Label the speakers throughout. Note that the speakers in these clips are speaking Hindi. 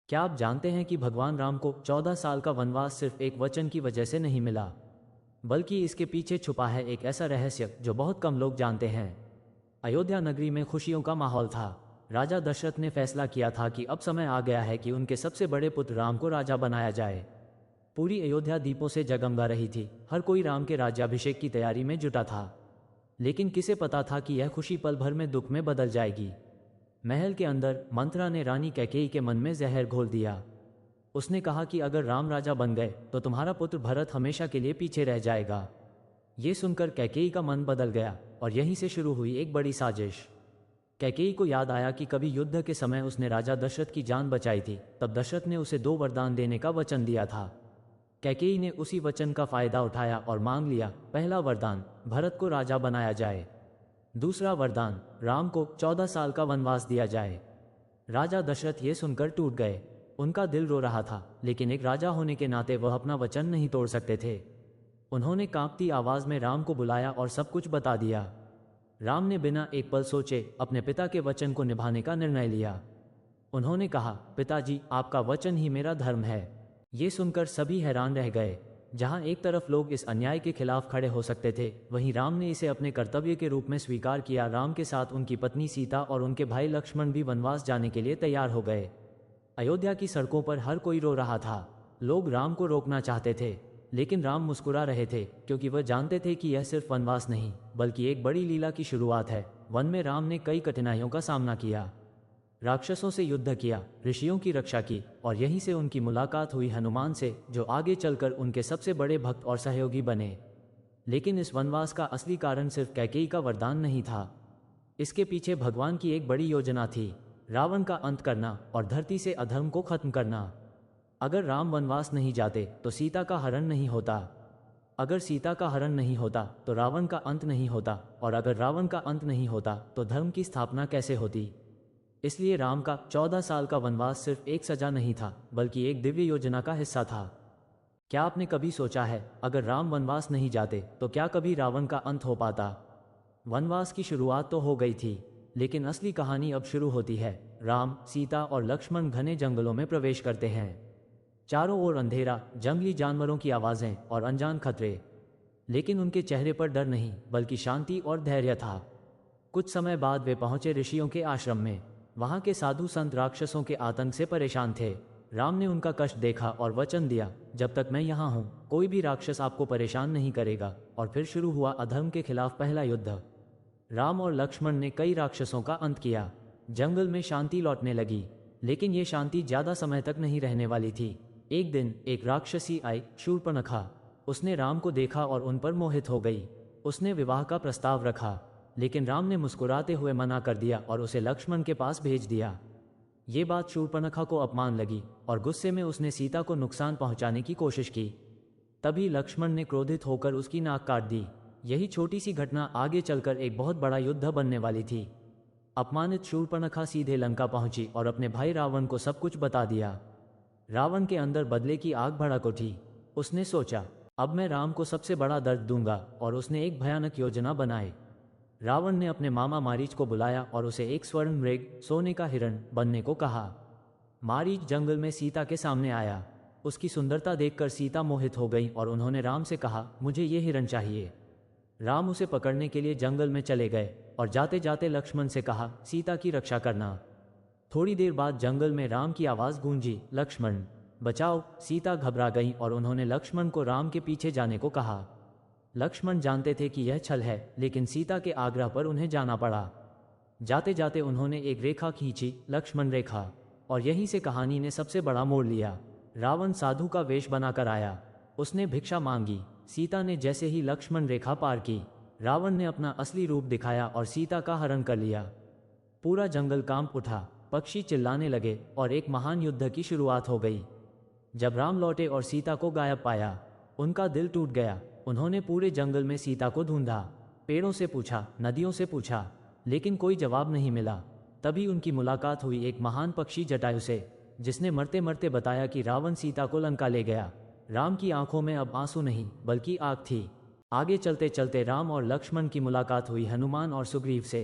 Speaker 1: क्या आप जानते हैं कि भगवान राम को 14 साल का वनवास सिर्फ एक वचन की वजह से नहीं मिला, बल्कि इसके पीछे छुपा है एक ऐसा रहस्य जो बहुत कम लोग जानते हैं। अयोध्या नगरी में खुशियों का माहौल था। राजा दशरथ ने फैसला किया था कि अब समय आ गया है कि उनके सबसे बड़े पुत्र राम को राजा बनाया जाए। पूरी अयोध्या दीपों से जगमगा रही थी। हर कोई राम के राज्याभिषेक की तैयारी में जुटा था। लेकिन किसे पता था कि यह खुशी पल भर में दुख में बदल जाएगी। महल के अंदर मंत्रा ने रानी कैकेयी के मन में जहर घोल दिया। उसने कहा कि अगर राम राजा बन गए तो तुम्हारा पुत्र भरत हमेशा के लिए पीछे रह जाएगा। ये सुनकर कैकेयी का मन बदल गया और यहीं से शुरू हुई एक बड़ी साजिश। कैकेयी को याद आया कि कभी युद्ध के समय उसने राजा दशरथ की जान बचाई थी। तब दशरथ ने उसे 2 वरदान देने का वचन दिया था। कैकेयी ने उसी वचन का फायदा उठाया और मांग लिया। पहला वरदान, भरत को राजा बनाया जाए। दूसरा वरदान, राम को 14 साल का वनवास दिया जाए। राजा दशरथ ये सुनकर टूट गए। उनका दिल रो रहा था, लेकिन एक राजा होने के नाते वह अपना वचन नहीं तोड़ सकते थे। उन्होंने कांपती आवाज में राम को बुलाया और सब कुछ बता दिया। राम ने बिना एक पल सोचे अपने पिता के वचन को निभाने का निर्णय लिया। उन्होंने कहा, पिताजी, आपका वचन ही मेरा धर्म है। ये सुनकर सभी हैरान रह गए। जहां एक तरफ लोग इस अन्याय के खिलाफ खड़े हो सकते थे, वहीं राम ने इसे अपने कर्तव्य के रूप में स्वीकार किया। राम के साथ उनकी पत्नी सीता और उनके भाई लक्ष्मण भी वनवास जाने के लिए तैयार हो गए। अयोध्या की सड़कों पर हर कोई रो रहा था। लोग राम को रोकना चाहते थे, लेकिन राम मुस्कुरा रहे थे, क्योंकि वह जानते थे कि यह सिर्फ वनवास नहीं, बल्कि एक बड़ी लीला की शुरुआत है। वन में राम ने कई कठिनाइयों का सामना किया। राक्षसों से युद्ध किया, ऋषियों की रक्षा की, और यहीं से उनकी मुलाकात हुई हनुमान से, जो आगे चलकर उनके सबसे बड़े भक्त और सहयोगी बने। लेकिन इस वनवास का असली कारण सिर्फ कैकेयी का वरदान नहीं था। इसके पीछे भगवान की एक बड़ी योजना थी, रावण का अंत करना और धरती से अधर्म को खत्म करना। अगर राम वनवास नहीं जाते तो सीता का हरण नहीं होता। अगर सीता का हरण नहीं होता तो रावण का अंत नहीं होता, और अगर रावण का अंत नहीं होता तो धर्म की स्थापना कैसे होती। इसलिए राम का 14 साल का वनवास सिर्फ एक सजा नहीं था, बल्कि एक दिव्य योजना का हिस्सा था। क्या आपने कभी सोचा है, अगर राम वनवास नहीं जाते तो क्या कभी रावण का अंत हो पाता। वनवास की शुरुआत तो हो गई थी, लेकिन असली कहानी अब शुरू होती है। राम, सीता और लक्ष्मण घने जंगलों में प्रवेश करते हैं। चारों ओर अंधेरा, जंगली जानवरों की आवाजें और अनजान खतरे, लेकिन उनके चेहरे पर डर नहीं, बल्कि शांति और धैर्य था। कुछ समय बाद वे पहुंचे ऋषियों के आश्रम में। वहां के साधु संत राक्षसों के आतंक से परेशान थे। राम ने उनका कष्ट देखा और वचन दिया, जब तक मैं यहाँ हूँ कोई भी राक्षस आपको परेशान नहीं करेगा। और फिर शुरू हुआ अधर्म के खिलाफ पहला युद्ध। राम और लक्ष्मण ने कई राक्षसों का अंत किया। जंगल में शांति लौटने लगी, लेकिन ये शांति ज्यादा समय तक नहीं रहने वाली थी। एक दिन एक राक्षसी आई, शूर्पणखा। उसने राम को देखा और उन पर मोहित हो गई। उसने विवाह का प्रस्ताव रखा, लेकिन राम ने मुस्कुराते हुए मना कर दिया और उसे लक्ष्मण के पास भेज दिया। ये बात शूर्पणखा को अपमान लगी और गुस्से में उसने सीता को नुकसान पहुंचाने की कोशिश की। तभी लक्ष्मण ने क्रोधित होकर उसकी नाक काट दी। यही छोटी सी घटना आगे चलकर एक बहुत बड़ा युद्ध बनने वाली थी। अपमानित शूर्पणखा सीधे लंका पहुंची और अपने भाई रावण को सब कुछ बता दिया। रावण के अंदर बदले की आग भड़क उठी। उसने सोचा, अब मैं राम को सबसे बड़ा दर्द दूंगा, और उसने एक भयानक योजना बनाई। रावण ने अपने मामा मारीच को बुलाया और उसे एक स्वर्ण मृग, सोने का हिरण बनने को कहा। मारीच जंगल में सीता के सामने आया। उसकी सुंदरता देखकर सीता मोहित हो गई और उन्होंने राम से कहा, मुझे ये हिरण चाहिए। राम उसे पकड़ने के लिए जंगल में चले गए और जाते जाते लक्ष्मण से कहा, सीता की रक्षा करना। थोड़ी देर बाद जंगल में राम की आवाज गूंजी, लक्ष्मण बचाओ। सीता घबरा गई और उन्होंने लक्ष्मण को राम के पीछे जाने को कहा। लक्ष्मण जानते थे कि यह छल है, लेकिन सीता के आग्रह पर उन्हें जाना पड़ा। जाते जाते उन्होंने एक रेखा खींची, लक्ष्मण रेखा, और यहीं से कहानी ने सबसे बड़ा मोड़ लिया। रावण साधु का वेश बनाकर आया। उसने भिक्षा मांगी। सीता ने जैसे ही लक्ष्मण रेखा पार की, रावण ने अपना असली रूप दिखाया और सीता का हरण कर लिया। पूरा जंगल कांप उठा, पक्षी चिल्लाने लगे और एक महान युद्ध की शुरुआत हो गई। जब राम लौटे और सीता को गायब पाया, उनका दिल टूट गया। उन्होंने पूरे जंगल में सीता को ढूंढा, पेड़ों से पूछा, नदियों से पूछा, लेकिन कोई जवाब नहीं मिला। तभी उनकी मुलाकात हुई एक महान पक्षी जटायु से, जिसने मरते मरते बताया कि रावण सीता को लंका ले गया। राम की आंखों में अब आंसू नहीं, बल्कि आग थी। आगे चलते चलते राम और लक्ष्मण की मुलाकात हुई हनुमान और सुग्रीव से।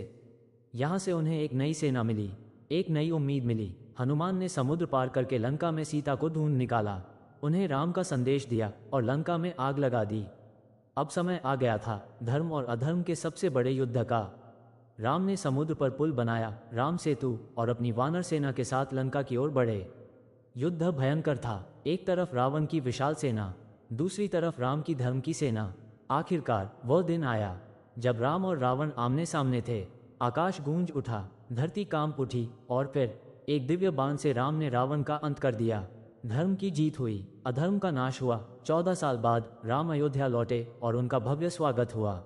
Speaker 1: यहाँ से उन्हें एक नई सेना मिली, एक नई उम्मीद मिली। हनुमान ने समुद्र पार करके लंका में सीता को ढूंढ निकाला, उन्हें राम का संदेश दिया और लंका में आग लगा दी। अब समय आ गया था धर्म और अधर्म के सबसे बड़े युद्ध का। राम ने समुद्र पर पुल बनाया, राम सेतु, और अपनी वानर सेना के साथ लंका की ओर बढ़े। युद्ध भयंकर था, एक तरफ रावण की विशाल सेना, दूसरी तरफ राम की धर्म की सेना। आखिरकार वह दिन आया जब राम और रावण आमने सामने थे। आकाश गूंज उठा, धरती कांप उठी, और फिर एक दिव्य बाण से राम ने रावण का अंत कर दिया। धर्म की जीत हुई, अधर्म का नाश हुआ। 14 साल बाद राम अयोध्या लौटे और उनका भव्य स्वागत हुआ,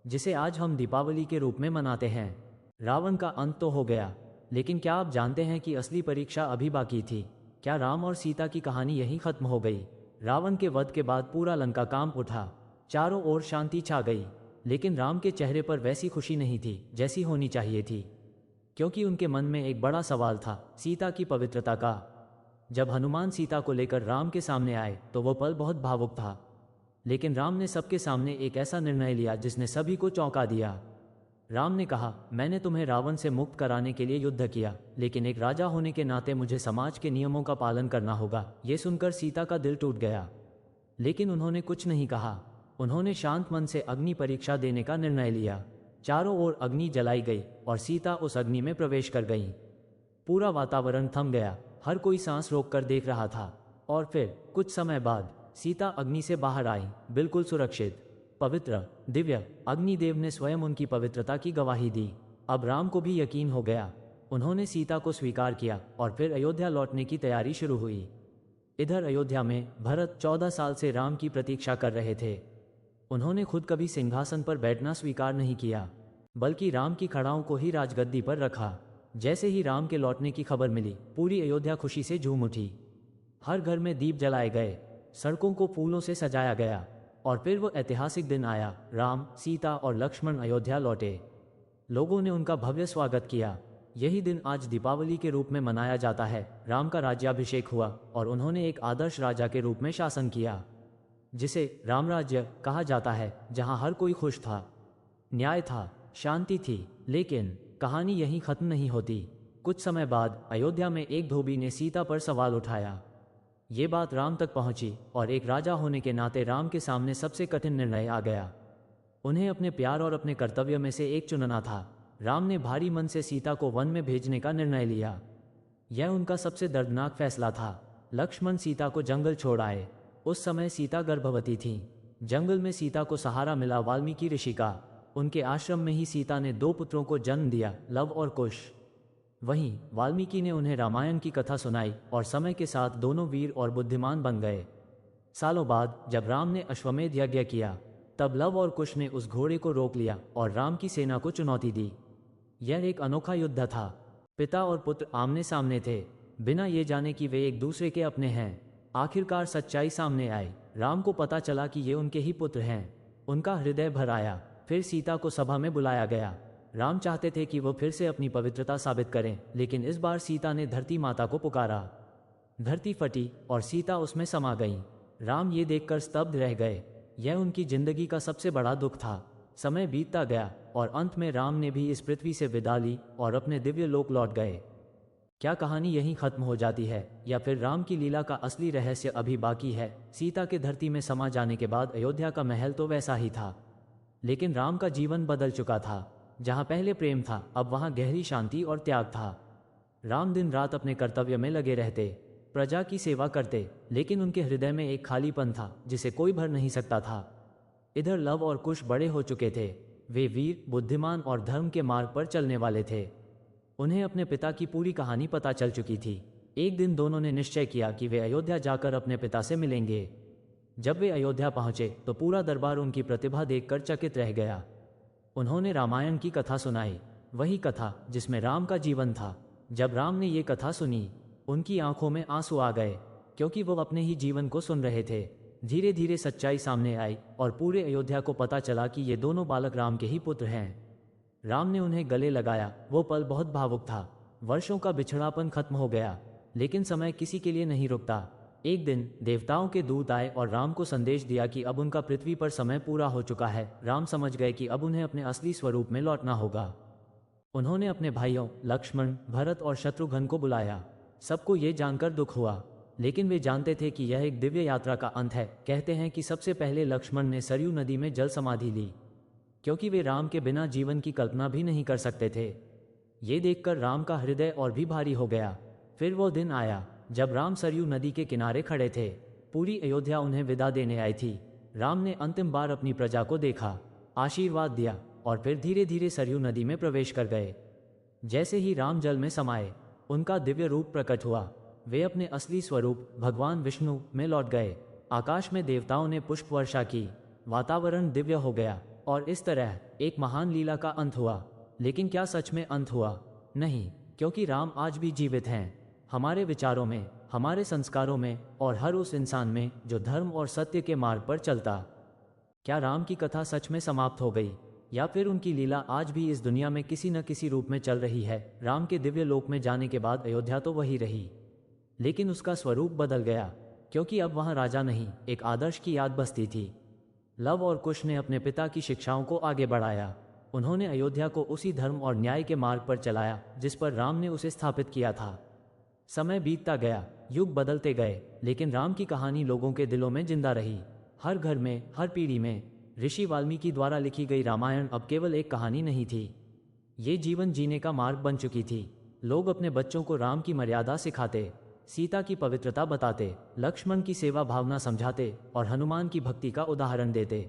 Speaker 1: जिसे आज हम दीपावली के रूप में मनाते हैं। रावण का अंत तो हो गया, लेकिन क्या आप जानते हैं कि असली परीक्षा अभी बाकी थी? क्या राम और सीता की कहानी यहीं खत्म हो गई? रावण के वध के बाद पूरा लंका कांप उठा, चारों ओर शांति छा गई, लेकिन राम के चेहरे पर वैसी खुशी नहीं थी जैसी होनी चाहिए थी, क्योंकि उनके मन में एक बड़ा सवाल था, सीता की पवित्रता का। जब हनुमान सीता को लेकर राम के सामने आए तो वो पल बहुत भावुक था, लेकिन राम ने सबके सामने एक ऐसा निर्णय लिया जिसने सभी को चौंका दिया। राम ने कहा, मैंने तुम्हें रावण से मुक्त कराने के लिए युद्ध किया, लेकिन एक राजा होने के नाते मुझे समाज के नियमों का पालन करना होगा। ये सुनकर सीता का दिल टूट गया, लेकिन उन्होंने कुछ नहीं कहा। उन्होंने शांत मन से अग्नि परीक्षा देने का निर्णय लिया। चारों ओर अग्नि जलाई गई और सीता उस अग्नि में प्रवेश कर गई। पूरा वातावरण थम गया, हर कोई सांस रोककर देख रहा था। और फिर कुछ समय बाद सीता अग्नि से बाहर आई, बिल्कुल सुरक्षित, पवित्र, दिव्य। अग्निदेव ने स्वयं उनकी पवित्रता की गवाही दी। अब राम को भी यकीन हो गया। उन्होंने सीता को स्वीकार किया और फिर अयोध्या लौटने की तैयारी शुरू हुई। इधर अयोध्या में भरत 14 साल से राम की प्रतीक्षा कर रहे थे। उन्होंने खुद कभी सिंहासन पर बैठना स्वीकार नहीं किया, बल्कि राम की खड़ाओं को ही राजगद्दी पर रखा। जैसे ही राम के लौटने की खबर मिली, पूरी अयोध्या खुशी से झूम उठी। हर घर में दीप जलाए गए, सड़कों को फूलों से सजाया गया, और फिर वो ऐतिहासिक दिन आया। राम, सीता और लक्ष्मण अयोध्या लौटे। लोगों ने उनका भव्य स्वागत किया। यही दिन आज दीपावली के रूप में मनाया जाता है। राम का राज्याभिषेक हुआ और उन्होंने एक आदर्श राजा के रूप में शासन किया, जिसे रामराज्य कहा जाता है, जहां हर कोई खुश था, न्याय था, शांति थी। लेकिन कहानी यहीं खत्म नहीं होती। कुछ समय बाद अयोध्या में एक धोबी ने सीता पर सवाल उठाया। ये बात राम तक पहुंची और एक राजा होने के नाते राम के सामने सबसे कठिन निर्णय आ गया। उन्हें अपने प्यार और अपने कर्तव्य में से एक चुनना था। राम ने भारी मन से सीता को वन में भेजने का निर्णय लिया। यह उनका सबसे दर्दनाक फैसला था। लक्ष्मण सीता को जंगल छोड़ आए। उस समय सीता गर्भवती थी। जंगल में सीता को सहारा मिला वाल्मीकि ऋषि का। उनके आश्रम में ही सीता ने 2 पुत्रों को जन्म दिया, लव और कुश। वहीं वाल्मीकि ने उन्हें रामायण की कथा सुनाई और समय के साथ दोनों वीर और बुद्धिमान बन गए। सालों बाद जब राम ने अश्वमेध यज्ञ किया, तब लव और कुश ने उस घोड़े को रोक लिया और राम की सेना को चुनौती दी। यह एक अनोखा युद्ध था। पिता और पुत्र आमने सामने थे, बिना ये जाने कि वे एक दूसरे के अपने हैं। आखिरकार सच्चाई सामने आई। राम को पता चला कि ये उनके ही पुत्र हैं। उनका हृदय भर आया। फिर सीता को सभा में बुलाया गया। राम चाहते थे कि वो फिर से अपनी पवित्रता साबित करें, लेकिन इस बार सीता ने धरती माता को पुकारा। धरती फटी और सीता उसमें समा गई। राम ये देखकर स्तब्ध रह गए। यह उनकी जिंदगी का सबसे बड़ा दुख था। समय बीतता गया और अंत में राम ने भी इस पृथ्वी से विदा ली और अपने दिव्य लोक लौट गए। क्या कहानी यहीं खत्म हो जाती है, या फिर राम की लीला का असली रहस्य अभी बाकी है? सीता के धरती में समा जाने के बाद अयोध्या का महल तो वैसा ही था, लेकिन राम का जीवन बदल चुका था। जहां पहले प्रेम था, अब वहां गहरी शांति और त्याग था। राम दिन रात अपने कर्तव्य में लगे रहते, प्रजा की सेवा करते, लेकिन उनके हृदय में एक खालीपन था जिसे कोई भर नहीं सकता था। इधर लव और कुश बड़े हो चुके थे। वे वीर, बुद्धिमान और धर्म के मार्ग पर चलने वाले थे। उन्हें अपने पिता की पूरी कहानी पता चल चुकी थी। एक दिन दोनों ने निश्चय किया कि वे अयोध्या जाकर अपने पिता से मिलेंगे। जब वे अयोध्या पहुंचे तो पूरा दरबार उनकी प्रतिभा देखकर चकित रह गया। उन्होंने रामायण की कथा सुनाई, वही कथा जिसमें राम का जीवन था। जब राम ने ये कथा सुनी, उनकी आंखों में आंसू आ गए, क्योंकि वो अपने ही जीवन को सुन रहे थे। धीरे धीरे सच्चाई सामने आई और पूरे अयोध्या को पता चला कि ये दोनों बालक राम के ही पुत्र हैं। राम ने उन्हें गले लगाया। वो पल बहुत भावुक था। वर्षों का बिछड़ापन खत्म हो गया, लेकिन समय किसी के लिए नहीं रुकता। एक दिन देवताओं के दूत आए और राम को संदेश दिया कि अब उनका पृथ्वी पर समय पूरा हो चुका है। राम समझ गए कि अब उन्हें अपने असली स्वरूप में लौटना होगा। उन्होंने अपने भाइयों लक्ष्मण, भरत और शत्रुघ्न को बुलाया। सबको ये जानकर दुख हुआ, लेकिन वे जानते थे कि यह एक दिव्य यात्रा का अंत है। कहते हैं कि सबसे पहले लक्ष्मण ने सरयू नदी में जल समाधि ली, क्योंकि वे राम के बिना जीवन की कल्पना भी नहीं कर सकते थे। ये देखकर राम का हृदय और भी भारी हो गया। फिर वो दिन आया जब राम सरयू नदी के किनारे खड़े थे। पूरी अयोध्या उन्हें विदा देने आई थी। राम ने अंतिम बार अपनी प्रजा को देखा, आशीर्वाद दिया और फिर धीरे धीरे सरयू नदी में प्रवेश कर गए। जैसे ही राम जल में समाये, उनका दिव्य रूप प्रकट हुआ। वे अपने असली स्वरूप भगवान विष्णु में लौट गए। आकाश में देवताओं ने पुष्प वर्षा की, वातावरण दिव्य हो गया और इस तरह एक महान लीला का अंत हुआ। लेकिन क्या सच में अंत हुआ? नहीं, क्योंकि राम आज भी जीवित हैं, हमारे विचारों में, हमारे संस्कारों में और हर उस इंसान में जो धर्म और सत्य के मार्ग पर चलता। क्या राम की कथा सच में समाप्त हो गई, या फिर उनकी लीला आज भी इस दुनिया में किसी न किसी रूप में चल रही है? राम के दिव्य लोक में जाने के बाद अयोध्या तो वही रही, लेकिन उसका स्वरूप बदल गया, क्योंकि अब वहाँ राजा नहीं, एक आदर्श की याद बसती थी। लव और कुश ने अपने पिता की शिक्षाओं को आगे बढ़ाया। उन्होंने अयोध्या को उसी धर्म और न्याय के मार्ग पर चलाया जिस पर राम ने उसे स्थापित किया था। समय बीतता गया, युग बदलते गए, लेकिन राम की कहानी लोगों के दिलों में जिंदा रही। हर घर में, हर पीढ़ी में। ऋषि वाल्मीकि द्वारा लिखी गई रामायण अब केवल एक कहानी नहीं थी, ये जीवन जीने का मार्ग बन चुकी थी। लोग अपने बच्चों को राम की मर्यादा सिखाते, सीता की पवित्रता बताते, लक्ष्मण की सेवा भावना समझाते और हनुमान की भक्ति का उदाहरण देते।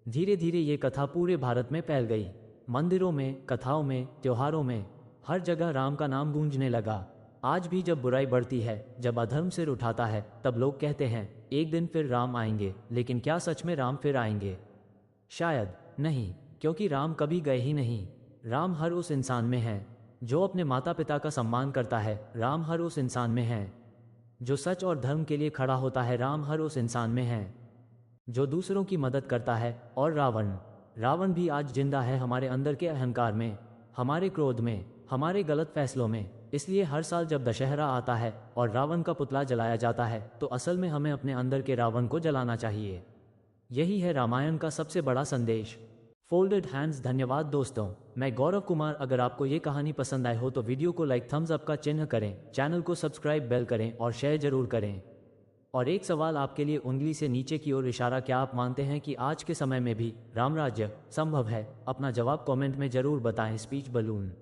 Speaker 1: धीरे धीरे ये कथा पूरे भारत में फैल गई। मंदिरों में, कथाओं में, त्योहारों में, हर जगह राम का नाम गूंजने लगा। आज भी जब बुराई बढ़ती है, जब अधर्म सिर उठाता है, तब लोग कहते हैं एक दिन फिर राम आएंगे। लेकिन क्या सच में राम फिर आएंगे? शायद नहीं, क्योंकि राम कभी गए ही नहीं। राम हर उस इंसान में है जो अपने माता पिता का सम्मान करता है। राम हर उस इंसान में है जो सच और धर्म के लिए खड़ा होता है। राम हर उस इंसान में है जो दूसरों की मदद करता है। और रावण भी आज जिंदा है, हमारे अंदर के अहंकार में, हमारे क्रोध में, हमारे गलत फैसलों में। इसलिए हर साल जब दशहरा आता है और रावण का पुतला जलाया जाता है, तो असल में हमें अपने अंदर के रावण को जलाना चाहिए। यही है रामायण का सबसे बड़ा संदेश। Folded hands. धन्यवाद दोस्तों, मैं गौरव कुमार। अगर आपको ये कहानी पसंद आए हो तो वीडियो को लाइक, थम्स अप का चिन्ह करें, चैनल को सब्सक्राइब, बेल करें और शेयर जरूर करें। और एक सवाल आपके लिए, उंगली से नीचे की ओर इशारा, क्या आप मानते हैं कि आज के समय में भी राम राज्य संभव है? अपना जवाब कमेंट में जरूर बताएं। Speech balloon.